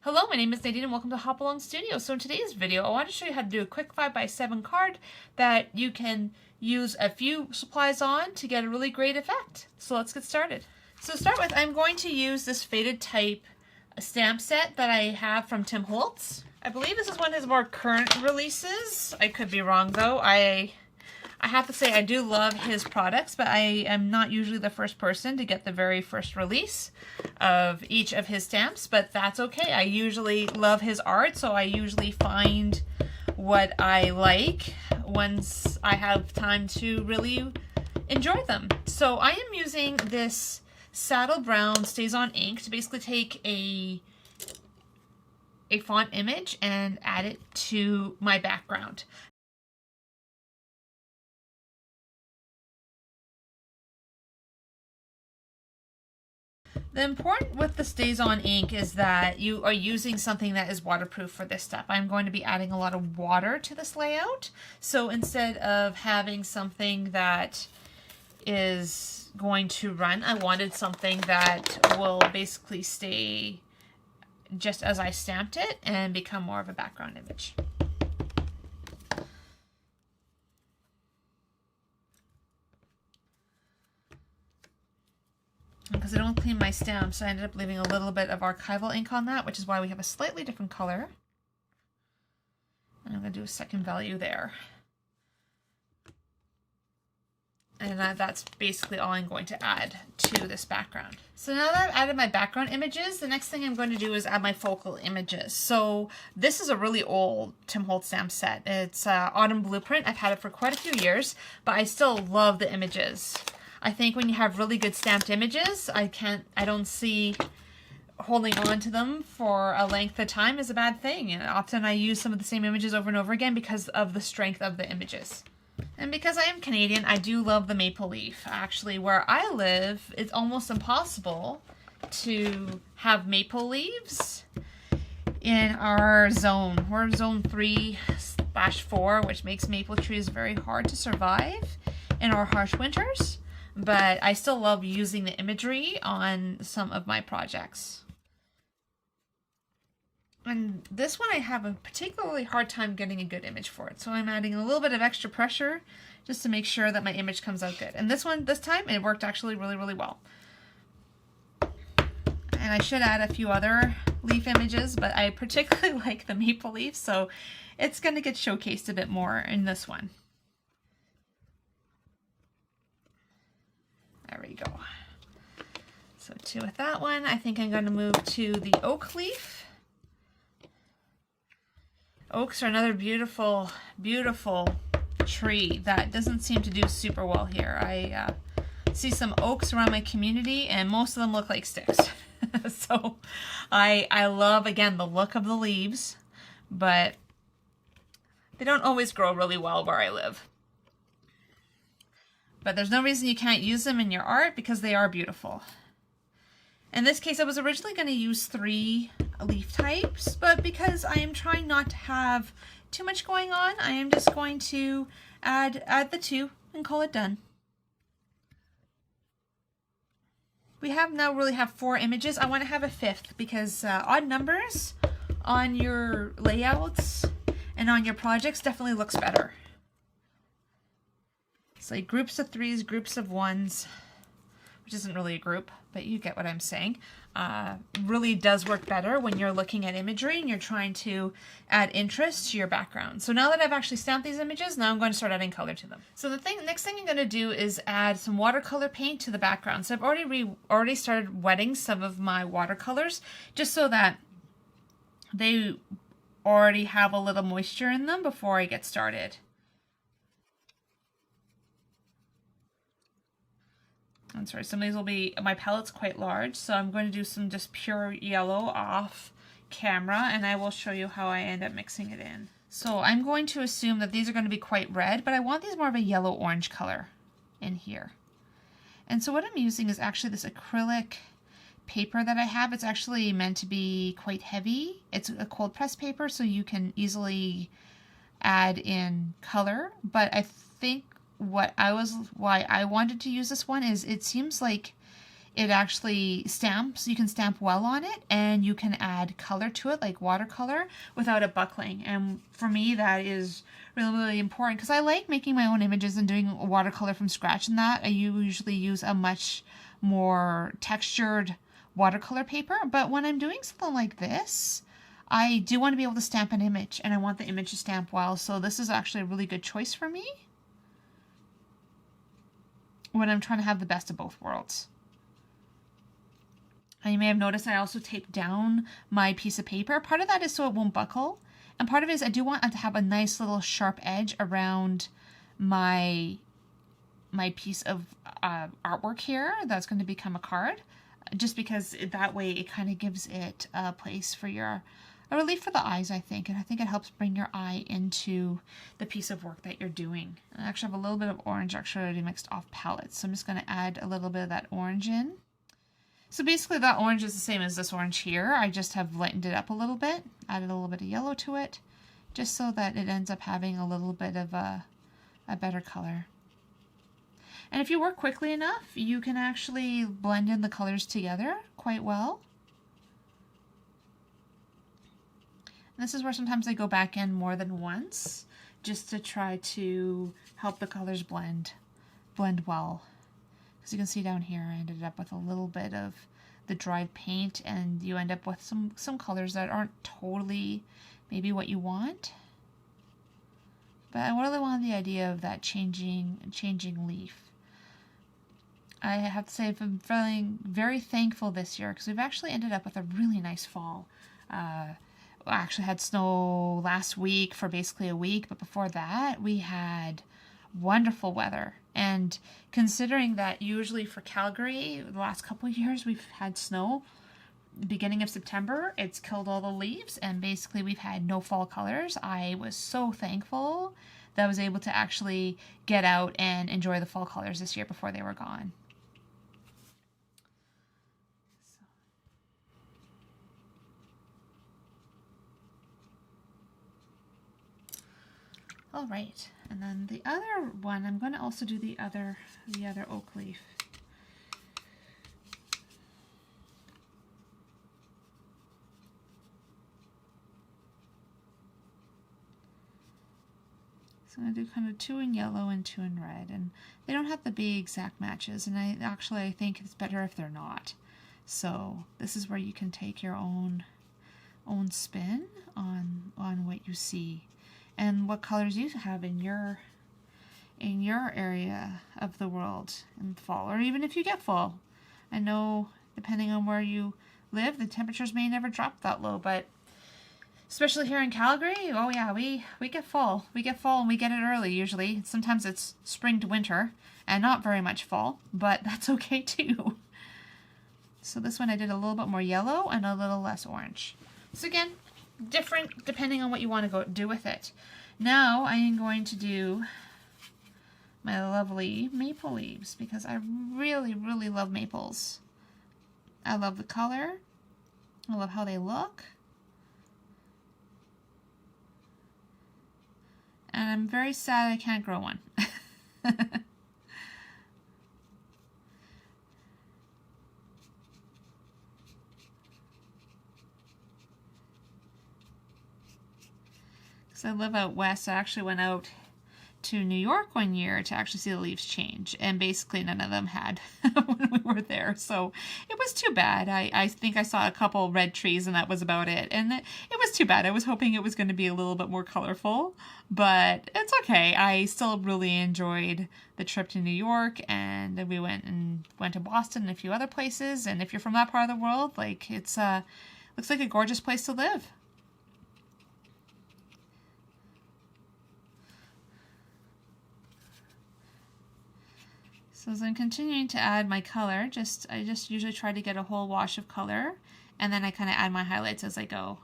Hello, my name is Nadine and welcome to Hop Along Studio. So in today's video, I want to show you how to do a quick 5x7 card that you can use a few supplies on to get a really great effect. So let's get started. So to start with, I'm going to use this faded type stamp set that I have from Tim Holtz. I believe this is one of his more current releases. I could be wrong though. I have to say I do love his products, but I am not usually the first person to get the very first release of each of his stamps, but that's okay. I usually love his art, so I usually find what I like once I have time to really enjoy them. So I am using this Saddle Brown StazOn ink to basically take a font image and add it to my background. The important with the StazOn ink is that you are using something that is waterproof for this step. I'm going to be adding a lot of water to this layout. So instead of having something that is going to run, I wanted something that will basically stay just as I stamped it and become more of a background image. Because I don't clean my stamps, I ended up leaving a little bit of archival ink on that, which is why we have a slightly different color. And I'm going to do a second value there. And that's basically all I'm going to add to this background. So now that I've added my background images, the next thing I'm going to do is add my focal images. So this is a really old Tim Holtz stamp set. It's Autumn Blueprint. I've had it for quite a few years, but I still love the images. I think when you have really good stamped images, I don't see holding on to them for a length of time is a bad thing. And often I use some of the same images over and over again because of the strength of the images. And because I am Canadian, I do love the maple leaf. Actually, where I live, it's almost impossible to have maple leaves in our zone. We're zone 3/4, which makes maple trees very hard to survive in our harsh winters. But I still love using the imagery on some of my projects. And this one I have a particularly hard time getting a good image for it. So I'm adding a little bit of extra pressure just to make sure that my image comes out good. And this time, it worked actually really, really well. And I should add a few other leaf images, but I particularly like the maple leaf, so it's going to get showcased a bit more in this one. There we go. So with that one, I think I'm going to move to the oak leaf. Oaks are another beautiful, beautiful tree that doesn't seem to do super well here. I see some oaks around my community and most of them look like sticks. So I love, again, the look of the leaves, but they don't always grow really well where I live. But there's no reason you can't use them in your art because they are beautiful. In this case, I was originally going to use 3 leaf types, but because I am trying not to have too much going on, I am just going to add the 2 and call it done. We now really have 4 images. I want to have a 5th because odd numbers on your layouts and on your projects definitely looks better. It's like groups of 3s, groups of 1s, which isn't really a group, but you get what I'm saying. Really does work better when you're looking at imagery and you're trying to add interest to your background. So now that I've actually stamped these images, now I'm going to start adding color to them. So the next thing I'm going to do is add some watercolor paint to the background. So I've already started wetting some of my watercolors just so that they already have a little moisture in them before I get started. I'm sorry, some of these will be, my palette's quite large, so I'm going to do some just pure yellow off camera, and I will show you how I end up mixing it in. So I'm going to assume that these are going to be quite red, but I want these more of a yellow-orange color in here. And so what I'm using is actually this acrylic paper that I have. It's actually meant to be quite heavy. It's a cold press paper, so you can easily add in color, but I think why I wanted to use this one is it seems like it actually stamps. You can stamp well on it, and you can add color to it, like watercolor, without it buckling. And for me, that is really, really important because I like making my own images and doing watercolor from scratch. And that I usually use a much more textured watercolor paper. But when I'm doing something like this, I do want to be able to stamp an image, and I want the image to stamp well. So this is actually a really good choice for me when I'm trying to have the best of both worlds. And you may have noticed I also taped down my piece of paper. Part of that is so it won't buckle. And part of it is I do want to have a nice little sharp edge around my piece of artwork here that's going to become a card. Just because that way it kind of gives it a place for a relief for the eyes, I think. And I think it helps bring your eye into the piece of work that you're doing. I actually have a little bit of orange actually already mixed off palette. So I'm just going to add a little bit of that orange in. So basically that orange is the same as this orange here. I just have lightened it up a little bit, added a little bit of yellow to it, just so that it ends up having a little bit of a better color. And if you work quickly enough, you can actually blend in the colors together quite well. And this is where sometimes I go back in more than once, just to try to help the colors blend well. As you can see down here, I ended up with a little bit of the dried paint, and you end up with some colors that aren't totally maybe what you want. But I really wanted the idea of that changing leaf. I have to say I'm feeling very thankful this year because we've actually ended up with a really nice fall. I actually had snow last week for basically a week, but before that we had wonderful weather. And considering that usually for Calgary, the last couple of years we've had snow, beginning of September, it's killed all the leaves, and basically we've had no fall colors. I was so thankful that I was able to actually get out and enjoy the fall colors this year before they were gone. All right, and then the other one, I'm going to also do the other oak leaf. So I'm going to do kind of 2 in yellow and 2 in red, and they don't have to be exact matches, and I think it's better if they're not. So this is where you can take your own spin on what you see and what colors you have in your area of the world in fall, or even if you get fall. I know depending on where you live, the temperatures may never drop that low, but especially here in Calgary, oh yeah, we get fall. We get fall, and we get it early usually. Sometimes it's spring to winter and not very much fall, but that's okay too. So this one I did a little bit more yellow and a little less orange. So again, different depending on what you want to go do with it. Now I am going to do my lovely maple leaves because I really, really love maples. I love the color. I love how they look. And I'm very sad I can't grow one. I live out west. I actually went out to New York one year to actually see the leaves change, and basically none of them had when we were there, so it was too bad. I think I saw a couple red trees and that was about it, and it was too bad. I was hoping it was going to be a little bit more colorful, but it's okay. I still really enjoyed the trip to New York, and we went to Boston and a few other places, and if you're from that part of the world, like it's looks like a gorgeous place to live. So as I'm continuing to add my color, I just usually try to get a whole wash of color, and then I kind of add my highlights as I go.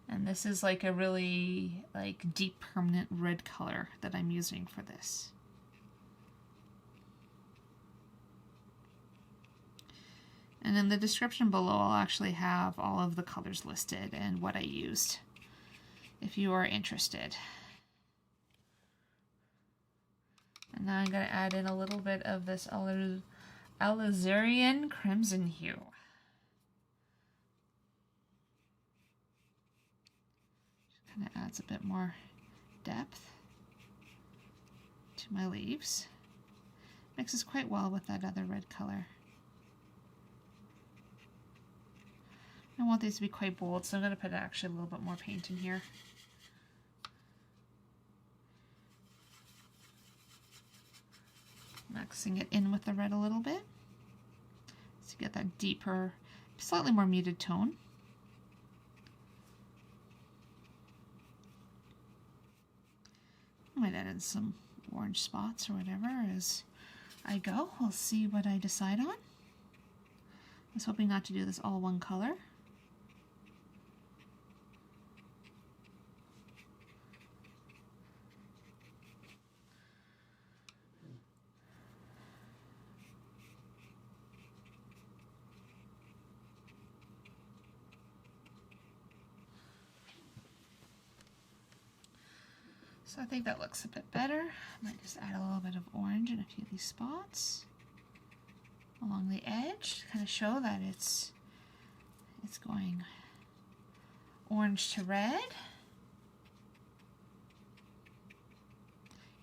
And this is like a really deep permanent red color that I'm using for this. And in the description below, I'll actually have all of the colors listed and what I used, if you are interested. And now I'm going to add in a little bit of this alizarin crimson hue. Kind of adds a bit more depth to my leaves. Mixes quite well with that other red color. I want these to be quite bold, so I'm going to put actually a little bit more paint in here. Mixing it in with the red a little bit to get that deeper, slightly more muted tone. I might add in some orange spots or whatever as I go. We'll see what I decide on. I was hoping not to do this all one color. So I think that looks a bit better. I might just add a little bit of orange in a few of these spots along the edge to kind of show that it's going orange to red.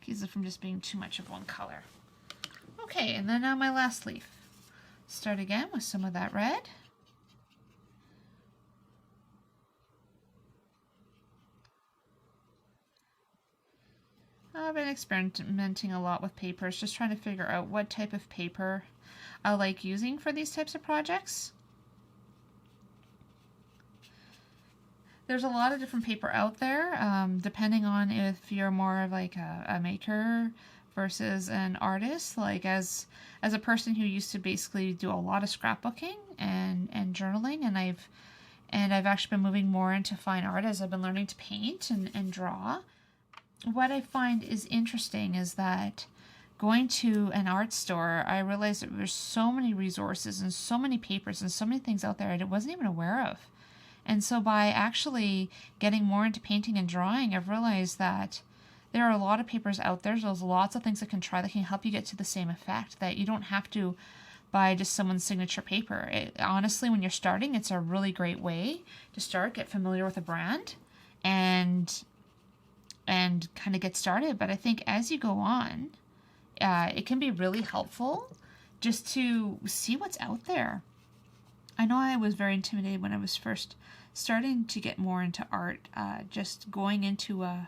Keeps it from just being too much of one color. Okay, and then now my last leaf. Start again with some of that red. I've been experimenting a lot with papers, just trying to figure out what type of paper I like using for these types of projects. There's a lot of different paper out there, depending on if you're more of like a maker versus an artist. Like as a person who used to basically do a lot of scrapbooking and journaling, and I've actually been moving more into fine art as I've been learning to paint and draw. What I find is interesting is that going to an art store, I realized that there's so many resources and so many papers and so many things out there I wasn't even aware of. And so by actually getting more into painting and drawing, I've realized that there are a lot of papers out there. There's lots of things that can try that can help you get to the same effect, that you don't have to buy just someone's signature paper. Honestly, when you're starting, it's a really great way to start, get familiar with a brand, and kind of get started. But I think as you go on, it can be really helpful just to see what's out there. I know I was very intimidated when I was first starting to get more into art, just going into an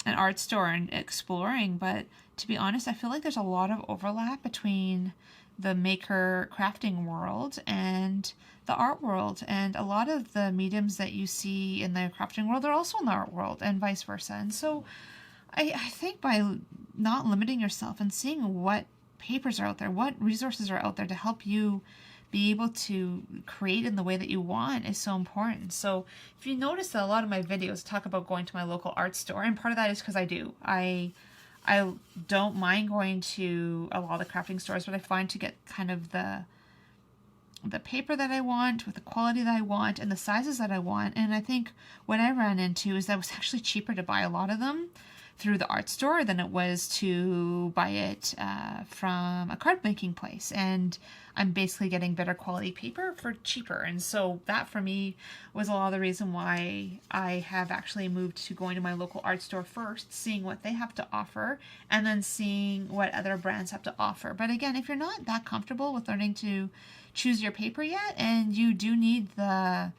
art store and exploring. But to be honest, I feel like there's a lot of overlap between the maker crafting world and the art world, and a lot of the mediums that you see in the crafting world are also in the art world, and vice versa. And so I think by not limiting yourself and seeing what papers are out there, what resources are out there to help you be able to create in the way that you want is so important. So if you notice that a lot of my videos talk about going to my local art store, and part of that is because I do. I don't mind going to a lot of the crafting stores, but I find to get kind of the paper that I want, with the quality that I want, and the sizes that I want. And I think what I ran into is that it was actually cheaper to buy a lot of them through the art store than it was to buy it from a card making place. And I'm basically getting better quality paper for cheaper. And so that for me was a lot of the reason why I have actually moved to going to my local art store first, seeing what they have to offer, and then seeing what other brands have to offer. But again, if you're not that comfortable with learning to choose your paper yet, and you do need the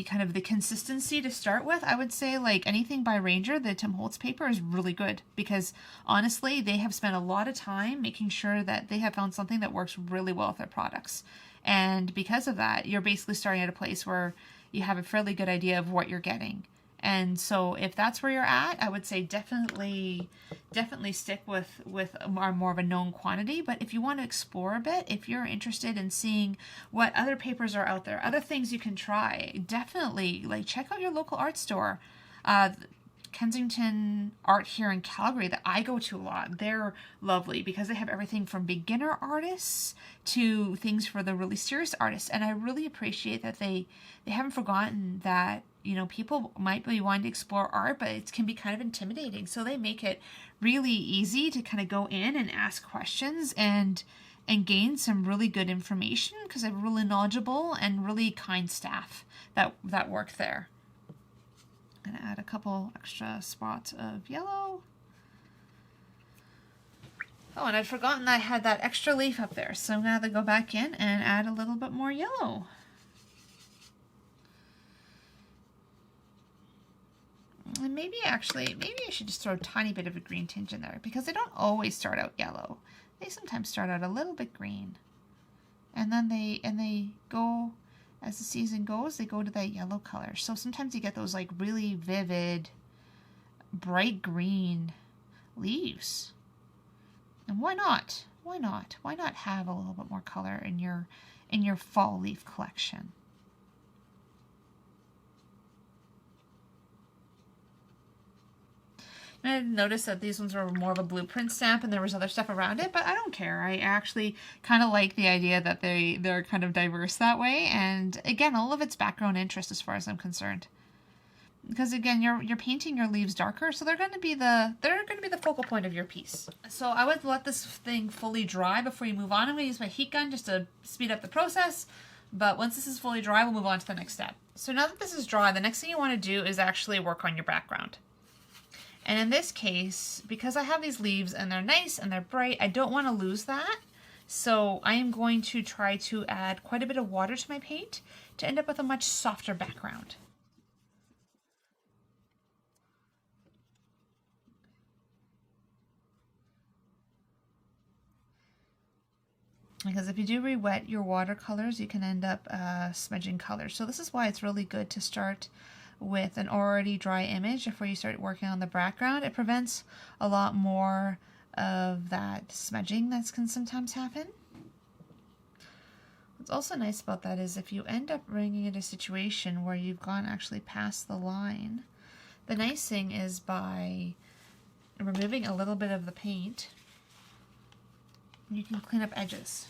kind of the consistency to start with, I would say like anything by Ranger, the Tim Holtz paper is really good, because honestly they have spent a lot of time making sure that they have found something that works really well with their products. And because of that, you're basically starting at a place where you have a fairly good idea of what you're getting. And so if that's where you're at, I would say definitely stick with more of a known quantity. But if you want to explore a bit, if you're interested in seeing what other papers are out there, other things you can try, definitely like check out your local art store. Kensington Art here in Calgary that I go to a lot. They're lovely because they have everything from beginner artists to things for the really serious artists. And I really appreciate that they haven't forgotten that, you know, people might be wanting to explore art, but it can be kind of intimidating. So they make it really easy to kind of go in and ask questions and gain some really good information because they have really knowledgeable and really kind staff that work there. I'm going to add a couple extra spots of yellow. Oh, and I'd forgotten that I had that extra leaf up there, so I'm going to have to go back in and add a little bit more yellow. And maybe I should just throw a tiny bit of a green tinge in there because they don't always start out yellow. They sometimes start out a little bit green. And then they go, as the season goes, they go to that yellow color. So sometimes you get those like really vivid, bright green leaves. And why not? Why not? Why not have a little bit more color in your fall leaf collection? And I noticed that these ones were more of a blueprint stamp and there was other stuff around it, but I don't care. I actually kind of like the idea that they're kind of diverse that way. And again, all of it's background interest as far as I'm concerned. Because again, you're painting your leaves darker, so they're going to be the focal point of your piece. So I would let this thing fully dry before you move on. I'm going to use my heat gun just to speed up the process. But once this is fully dry, we'll move on to the next step. So now that this is dry, the next thing you want to do is actually work on your background. And in this case, because I have these leaves and they're nice and they're bright, I don't want to lose that. So I am going to try to add quite a bit of water to my paint to end up with a much softer background. Because if you do re-wet your watercolors, you can end up smudging colors. So this is why it's really good to start with an already dry image before you start working on the background. It prevents a lot more of that smudging that can sometimes happen. What's also nice about that is if you end up bringing it a situation where you've gone actually past the line, the nice thing is by removing a little bit of the paint, you can clean up edges.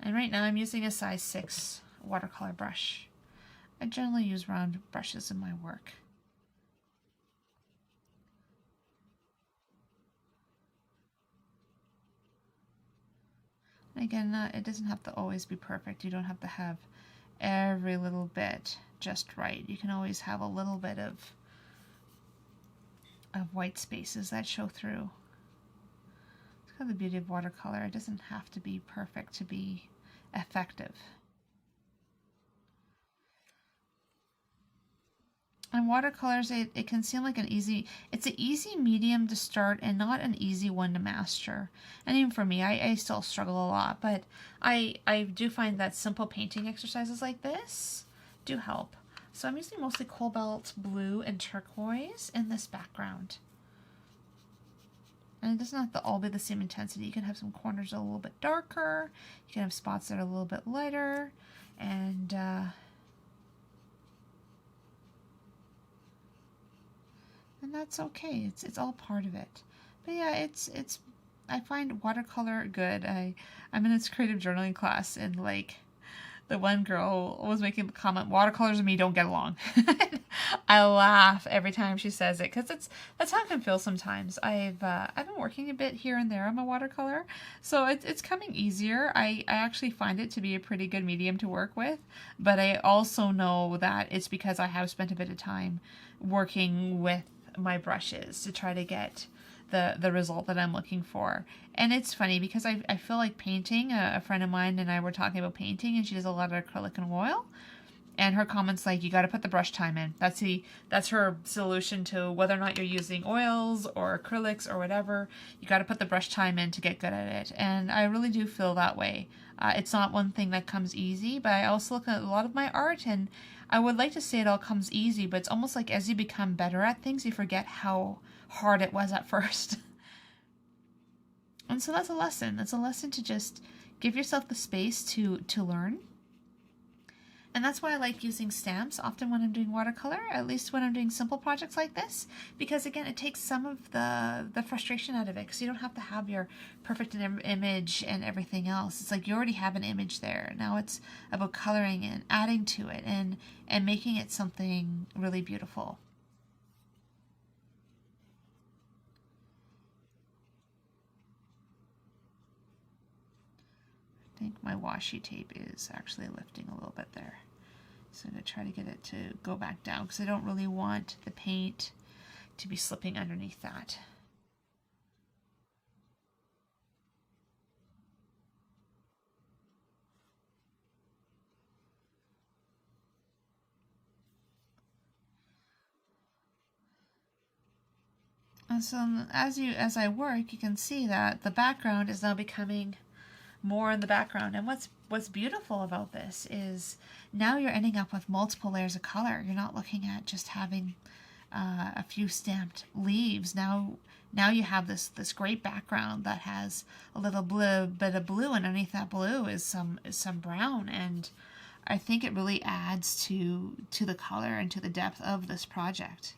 And right now I'm using a size 6 watercolor brush. I generally use round brushes in my work. And again, it doesn't have to always be perfect. You don't have to have every little bit just right. You can always have a little bit of white spaces that show through. It's kind of the beauty of watercolor. It doesn't have to be perfect to be effective. And watercolors, it can seem like it's an easy medium to start and not an easy one to master. And even for me, I still struggle a lot, but I do find that simple painting exercises like this do help. So I'm using mostly cobalt blue and turquoise in this background. And it doesn't have to all be the same intensity. You can have some corners a little bit darker. You can have spots that are a little bit lighter. And that's okay. It's all part of it. But yeah, I find watercolor good. I'm in this creative journaling class, and like the one girl was making the comment, watercolors and me don't get along. I laugh every time she says it because that's how I can feel sometimes. I've been working a bit here and there on my watercolor, so it's coming easier. I actually find it to be a pretty good medium to work with, but I also know that it's because I have spent a bit of time working with my brushes to try to get the result that I'm looking for. And it's funny because I feel like painting, a friend of mine and I were talking about painting, and she does a lot of acrylic and oil, and her comment's like, you got to put the brush time in. That's her solution to whether or not you're using oils or acrylics or whatever. You got to put the brush time in to get good at it. And I really do feel that way. It's not one thing that comes easy, but I also look at a lot of my art, and I would like to say it all comes easy, but it's almost like as you become better at things, you forget how hard it was at first. And so that's a lesson. That's a lesson to just give yourself the space to learn. And that's why I like using stamps often when I'm doing watercolor, at least when I'm doing simple projects like this, because again, it takes some of the frustration out of it, because you don't have to have your perfect image and everything else. It's like you already have an image there. Now it's about coloring and adding to it and making it something really beautiful. I think my washi tape is actually lifting a little bit there. So I'm going to try to get it to go back down because I don't really want the paint to be slipping underneath that. And so as I work, you can see that the background is now becoming more in the background. And what's beautiful about this is now you're ending up with multiple layers of color. You're not looking at just having a few stamped leaves. Now you have this great background that has a little bit of blue, and underneath that blue is some brown, and I think it really adds to the color and to the depth of this project.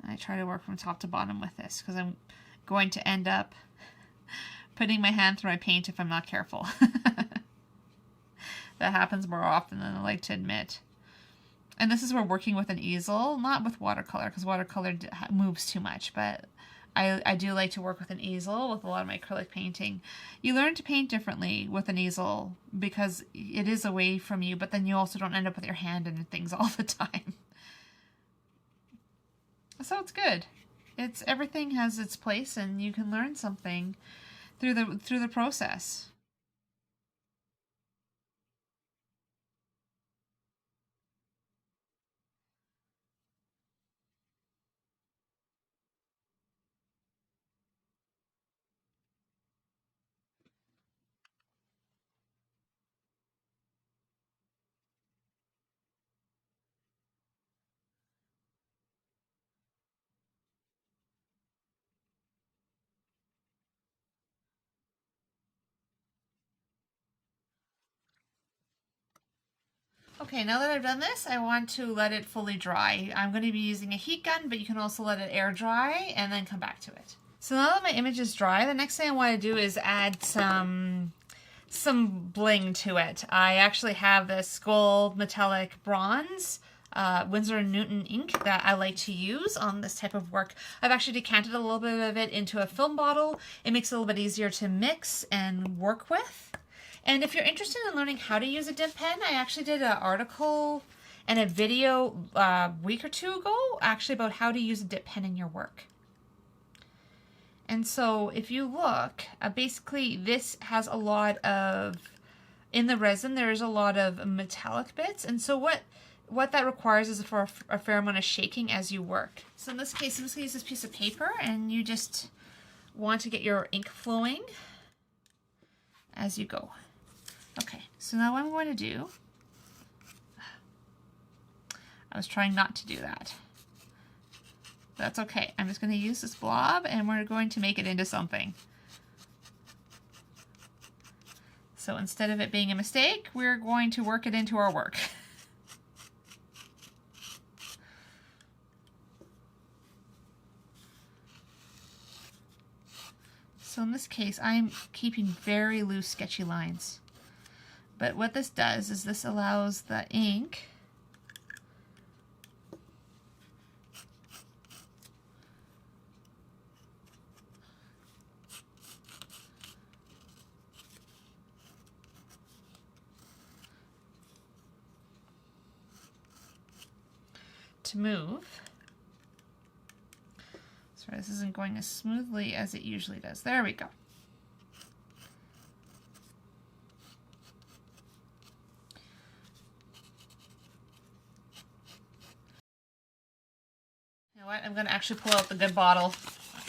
I try to work from top to bottom with this because I'm going to end up putting my hand through my paint if I'm not careful. That happens more often than I like to admit. And this is where working with an easel, not with watercolor, because watercolor moves too much, but I do like to work with an easel with a lot of my acrylic painting. You learn to paint differently with an easel because it is away from you, but then you also don't end up with your hand in things all the time. So it's good. Everything has its place, and you can learn something through the process. Okay, now that I've done this, I want to let it fully dry. I'm going to be using a heat gun, but you can also let it air dry and then come back to it. So now that my image is dry, the next thing I want to do is add some bling to it. I actually have this gold metallic bronze Winsor & Newton ink that I like to use on this type of work. I've actually decanted a little bit of it into a film bottle. It makes it a little bit easier to mix and work with. And if you're interested in learning how to use a dip pen, I actually did an article and a video a week or two ago actually about how to use a dip pen in your work. And so if you look, basically this has a lot of, in the resin there's a lot of metallic bits, and so what that requires is for a fair amount of shaking as you work. So in this case, I'm just going to use this piece of paper, and you just want to get your ink flowing as you go. Okay, so now what I'm going to do, I was trying not to do that. That's okay. I'm just going to use this blob, and we're going to make it into something. So instead of it being a mistake, we're going to work it into our work. So in this case, I'm keeping very loose, sketchy lines. But what this does is this allows the ink to move. Sorry, this isn't going as smoothly as it usually does. There we go. You know what? I'm going to actually pull out the good bottle.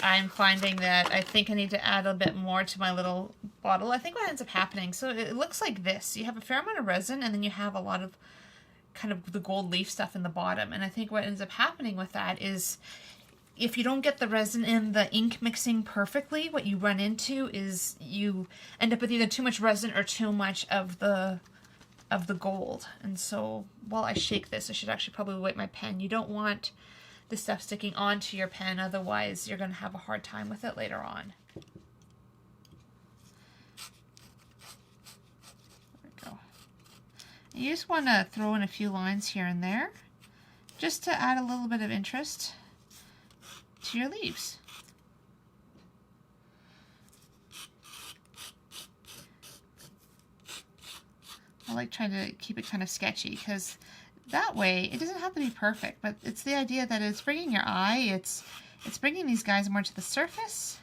I'm finding that I think I need to add a bit more to my little bottle. I think what ends up happening, so it looks like this. You have a fair amount of resin, and then you have a lot of kind of the gold leaf stuff in the bottom. And I think what ends up happening with that is if you don't get the resin and the ink mixing perfectly, what you run into is you end up with either too much resin or too much of the gold. And so while I shake this, I should actually probably wipe my pen. You don't want the stuff sticking onto your pen, otherwise you're going to have a hard time with it later on. There we go. And you just want to throw in a few lines here and there, just to add a little bit of interest to your leaves. I like trying to keep it kind of sketchy, because that way it doesn't have to be perfect, but it's the idea that it's bringing your eye, it's bringing these guys more to the surface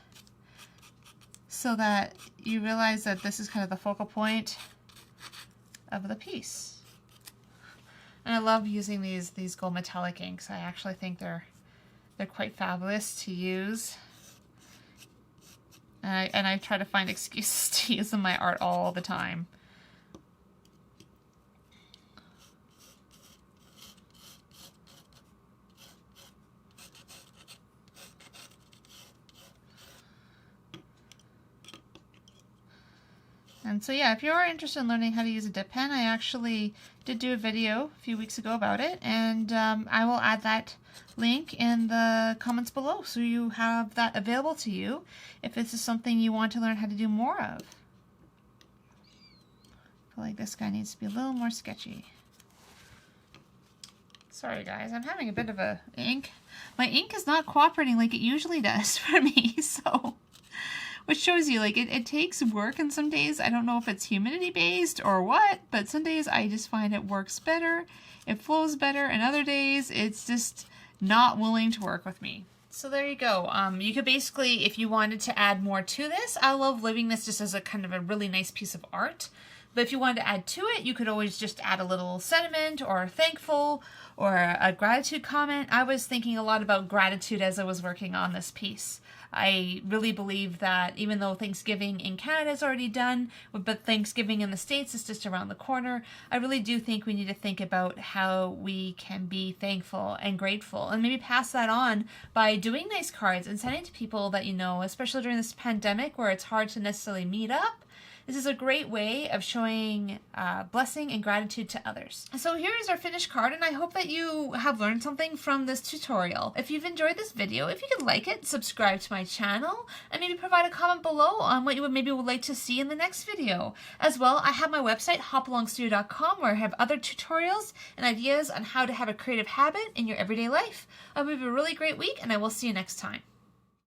so that you realize that this is kind of the focal point of the piece. And I love using these gold metallic inks. I actually think they're quite fabulous to use. And I try to find excuses to use them in my art all the time. And so yeah, if you're interested in learning how to use a dip pen, I actually did do a video a few weeks ago about it, and I will add that link in the comments below so you have that available to you if this is something you want to learn how to do more of. I feel like this guy needs to be a little more sketchy. Sorry guys, I'm having a bit of a ink. My ink is not cooperating like it usually does for me, so... Which shows you, like, it takes work, and some days, I don't know if it's humidity based or what, but some days I just find it works better, it flows better, and other days it's just not willing to work with me. So there you go. You could basically, if you wanted to add more to this, I love leaving this just as a kind of a really nice piece of art. But if you wanted to add to it, you could always just add a little sentiment or thankful or a gratitude comment. I was thinking a lot about gratitude as I was working on this piece. I really believe that even though Thanksgiving in Canada is already done, but Thanksgiving in the States is just around the corner, I really do think we need to think about how we can be thankful and grateful, and maybe pass that on by doing nice cards and sending to people that you know, especially during this pandemic where it's hard to necessarily meet up. This is a great way of showing blessing and gratitude to others. So here is our finished card, and I hope that you have learned something from this tutorial. If you've enjoyed this video, if you could like it, subscribe to my channel, and maybe provide a comment below on what you would like to see in the next video. As well, I have my website, hopalongstudio.com, where I have other tutorials and ideas on how to have a creative habit in your everyday life. I hope you have a really great week, and I will see you next time.